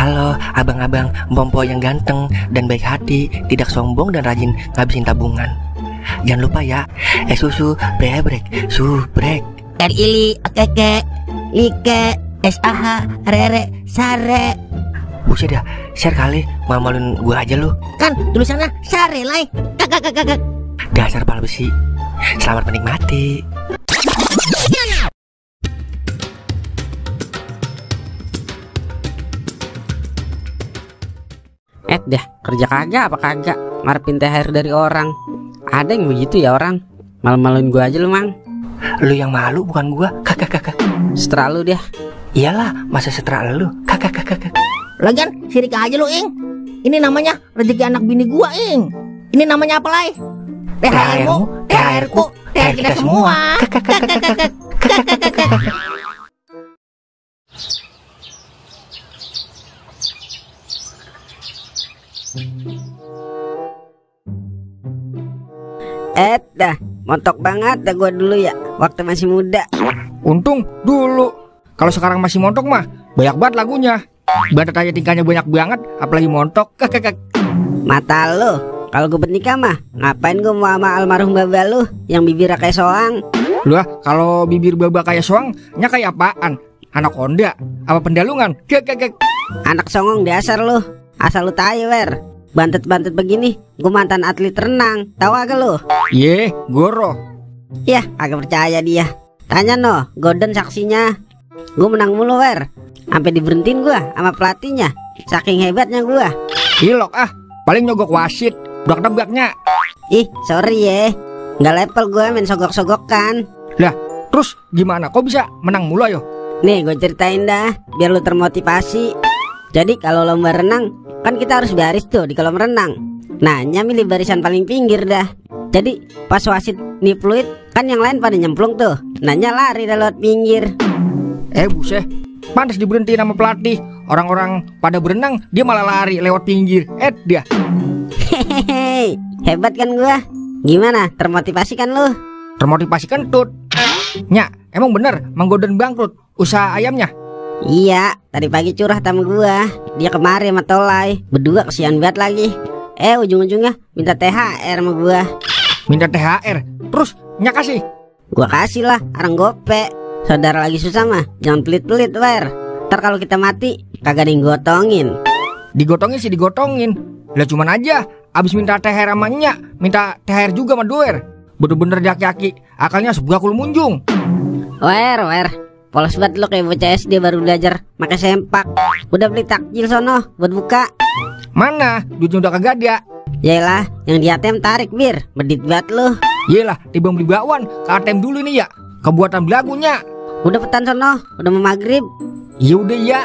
Halo abang-abang Mpompo yang ganteng dan baik hati, tidak sombong dan rajin ngabisin tabungan. Jangan lupa ya, susu brebrek, subrek. Ili, keke, like, SAH, rere, sare. Buset dah, share kali, malu-maluin gua aja lu. Kan tulisannya sare lai. Kakak. Dasar pala besi. Selamat menikmati. Dah kerja kagak apa kagak ngarepin THR dari orang. Ada yang begitu ya orang. Malu-maluin gua aja lu mang. Lu yang malu bukan gua. Kakak. Setelah lu dia. Iyalah, masa setelah lu. Kakak. Lagian sirik aja lu ing. Ini namanya rezeki anak bini gua ing. Ini namanya apa lai? THR-mu, THR-ku, THR kita semua. Kakak. Dah montok banget dah gua dulu ya waktu masih muda. Untung dulu. Kalau sekarang masih montok mah banyak banget lagunya. Badat aja tingkahnya banyak banget, apalagi montok. Mata lu. Kalau gue bernikah mah ngapain gue mau sama almarhum baba lu yang bibirnya kayak soang. Lu kalau bibir baba kayak soang, nya kayak apaan? Anak Honda apa pendalungan? Anak songong dasar lu. Asal lu tahu wer. Bantet-bantet begini, gue mantan atlet renang. Tahu agak lu? Ye, goro. Yah, agak percaya dia. Tanya no, Gordon saksinya. Gue menang mulu wer. Sampai diberhentiin gue sama pelatihnya. Saking hebatnya gue. Hilok paling nyogok wasit. Budak-debaknya. Ih, sorry ya. Nggak level gue main sogok-sogokan. Lah, terus gimana? Kok bisa menang mulu ayo? Nih, gue ceritain dah biar lu termotivasi. Jadi kalau lomba renang kan kita harus baris tuh di kolam renang. Nah, milih barisan paling pinggir dah. Jadi pas wasit nih fluid kan yang lain pada nyemplung tuh. Nanya lari dah lewat pinggir. Buset, pantas diberhentiin sama pelatih. Orang-orang pada berenang, dia malah lari lewat pinggir. Dia. Hehehe, hebat kan gua. Gimana? Termotivasi kan lu? Termotivasi kentut. Nya, emang bener Mang Gordon bangkrut usaha ayamnya? Iya, tadi pagi curhat sama gua. Dia kemari sama Tolai. Berdua kesian banget lagi. Ujung-ujungnya minta THR sama gua. Minta THR? Terus nya kasih? Gua kasih lah, arang gope. Saudara lagi susah mah, jangan pelit-pelit wer. Ntar kalau kita mati, kagak ada yang gotongin. Digotongin sih digotongin. Lah cuman aja, abis minta THR sama nya, minta THR juga sama doer. Bener-bener jaki-jaki, akalnya sebagul munjung. Wer. Polos banget lo kayak bocah SD baru belajar pakai sempak. Udah beli takjil sono buat buka. Mana? Duitnya udah kagak ada. Yaelah, yang di ATM tarik bir. Bedit banget lo. Yelah, tiba beli bakwan ke ATM dulu nih ya. Kebuatan belagunya. Udah petan sono, udah mau maghrib. Ya udah ya.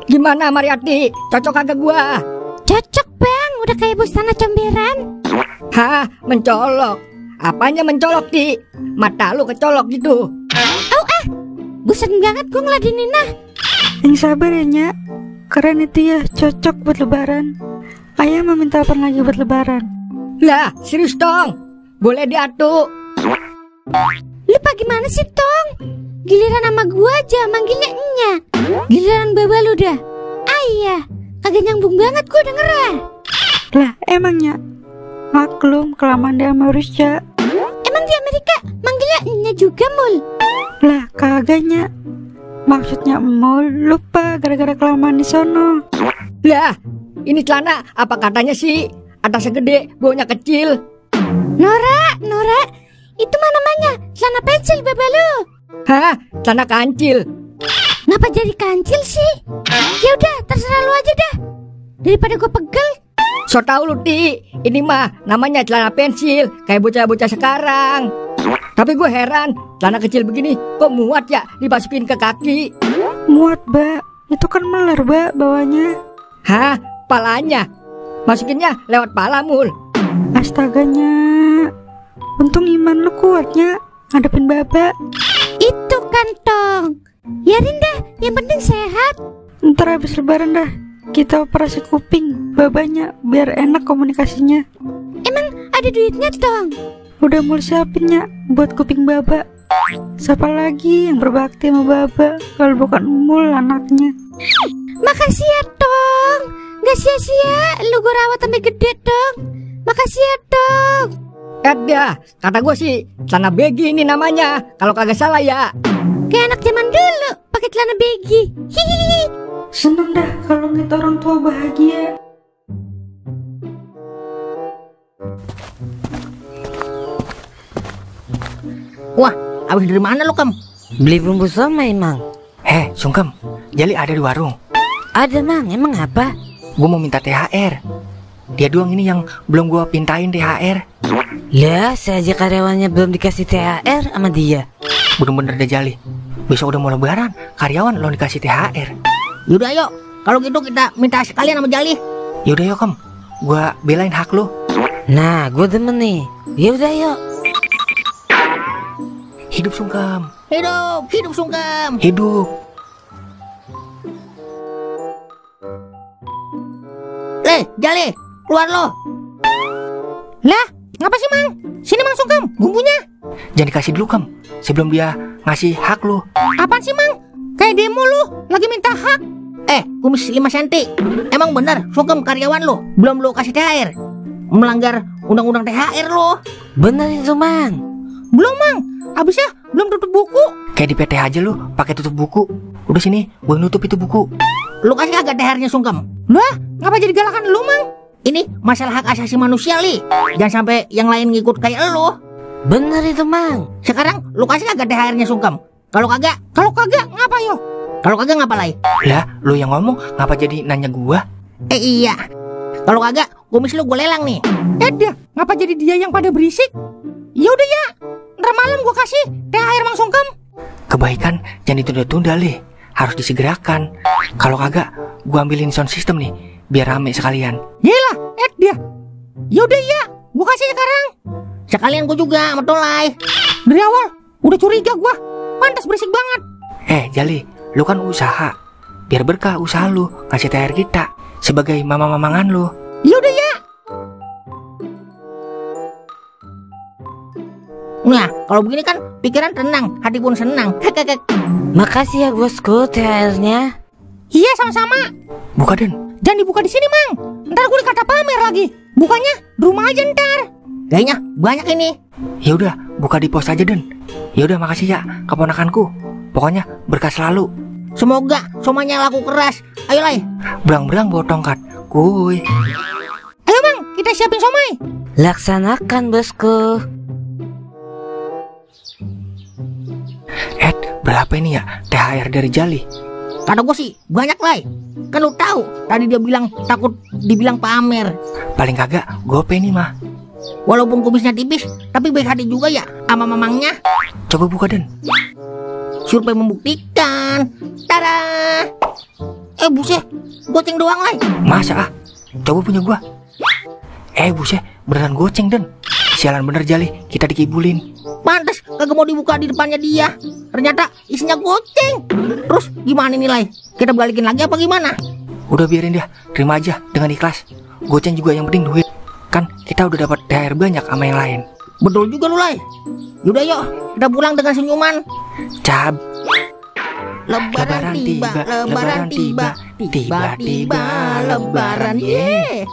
Gimana Mariati? Cocok kagak gua? Cocok bang, udah kayak busana comberan. Mencolok. Apanya mencolok Ti? Mata lu kecolok gitu. Busen banget gue ngeladenin nah. Yang sabar ya Nya. Keren itu ya, cocok buat lebaran. Ayah mau minta apa lagi buat lebaran? Lah, serius dong. Boleh diatur. Lu gimana sih Tong? Giliran sama gua aja manggilnya Nya. Giliran baba lu dah Ayah. Kagak nyambung banget gua dengeran. Lah emangnya maklum kelamaan di Amerika. Emang di Amerika manggilnya Nya juga mul? Lah kagaknya. Maksudnya mul lupa gara-gara kelamaan di sono. Lah, ini celana apa katanya sih? Atasnya gede, bawahnya kecil. Nora, itu mah namanya celana pensil baba lu. Celana kancil. Kenapa jadi kancil sih? Ya udah, terserah lu aja dah. Daripada gue pegel. So tau lu Ti, ini mah namanya celana pensil, kayak bocah-bocah sekarang. Tapi gue heran, celana kecil begini kok muat ya dimasukin ke kaki? Muat Mbak, itu kan meler Mbak bawahnya. Palanya? Masukinnya lewat pala mul. Astaganya, untung iman lu kuatnya ngadepin baba. Itu kan Tong. Yarin dah, yang penting sehat. Ntar habis lebaran dah kita operasi kuping babanya biar enak komunikasinya. Emang ada duitnya Tong. Udah mulai siapin ya buat kuping Baba. Siapa lagi yang berbakti sama Baba kalau bukan Mul anaknya? Makasih ya Tong. Gak sia-sia lu gue rawat sampai gede Tong. Makasih ya Tong. Dah, kata gue sih celana begi ini namanya. Kalau kagak salah ya. Kayak anak zaman dulu pakai celana begi. Hihihi. Seneng dah kalau ngeliat orang tua bahagia. Wah, habis dari mana lu, Kam? Beli bumbu somai, Mang. Sungkem, Jali ada di warung. Ada, Mang. Emang apa? Gue mau minta THR. Dia doang ini yang belum gue pintain THR. Lah, saya aja karyawannya belum dikasih THR sama dia. Bener-bener deh Jali. Besok udah mau lebaran, karyawan lo dikasih THR. Yaudah yuk, kalau gitu kita minta sekalian sama Jali. Yaudah yuk Kam, gue belain hak lo. Nah, gue demen nih. Yaudah yuk. Hidup Sungkem. Hidup Sungkem. Hidup. Jali, keluar lo. Lah, ngapa sih Mang? Sini Mang Sungkem, bumbunya. Jangan dikasih dulu Kam, sebelum dia ngasih hak lo. Apaan sih Mang? Kayak demo lu, lagi minta hak. Kumis 5 cm. Emang bener Sungkem karyawan lu belum lu kasih THR? Melanggar undang-undang THR lu. Bener itu, Mang. Belum Mang, abisnya belum tutup buku. Kayak di PT aja lu pakai tutup buku. Udah sini, gue nutup itu buku. Lu kasih agak THR-nya Sungkem. Lah, ngapa jadi galakan lu Mang? Ini masalah hak asasi manusia li. Jangan sampai yang lain ngikut kayak lu. Bener itu, Mang. Sekarang lu kasih agak THR-nya Sungkem. Kalau kagak ngapa yo? Kalau kagak ngapa lagi? Lah, lu yang ngomong ngapa jadi nanya gua? Iya. Kalau kagak, kumis lu gue lelang nih. Dah, ngapa jadi dia yang pada berisik? Yaudah ya, ntar malam gua kasih THR Mang Sungkem. Kebaikan jangan ditunda-tunda lih, harus disegerakan. Kalau kagak, gua ambilin sound system nih, biar rame sekalian. Yelah, dia. Yaudah ya, gua kasih sekarang. Sekalian gue juga metolai. Dari awal udah curiga gua, pantas berisik banget. Jali, lu kan usaha. Biar berkah usaha lu ngasih THR kita sebagai mama-mamangan lu. Yaudah ya. Nah, kalau begini kan pikiran tenang, hati pun senang. Makasih ya bosku THR-nya. Iya, sama-sama. Buka Den. Jangan dibuka di sini, Mang. Ntar gue dikata pamer lagi. Bukanya di rumah aja ntar. Kayaknya banyak ini. Ya udah, buka di pos aja Den. Ya udah, makasih ya keponakanku. Pokoknya berkah selalu. Semoga somanya laku keras. Ayo Lai. Berang-berang bawa tongkat. Kuy. Ayo Mang, kita siapin somai. Laksanakan bosku. Berapa ini ya THR dari Jali? Kata gue sih banyak Lai. Kan lu tahu tadi dia bilang takut dibilang pamer. Paling kagak gope nih mah. Walaupun kumisnya tipis, tapi baik hati juga ya sama mamangnya. Coba buka Den. Survei membuktikan. Tada. Buset, goceng doang Lai. Masa coba punya gua. Buset, beneran goceng Den. Sialan bener Jali, kita dikibulin. Pantes kagak mau dibuka di depannya dia. Ternyata isinya goceng. Terus gimana nih Lai? Kita balikin lagi apa gimana? Udah biarin dia, terima aja dengan ikhlas. Goceng juga yang penting duit. Kan kita udah dapat THR banyak sama yang lain. Betul juga lu Lai. Yaudah yuk, kita pulang dengan senyuman. Cab. Lebaran tiba, lebaran tiba, tiba-tiba lebaran. Yeay.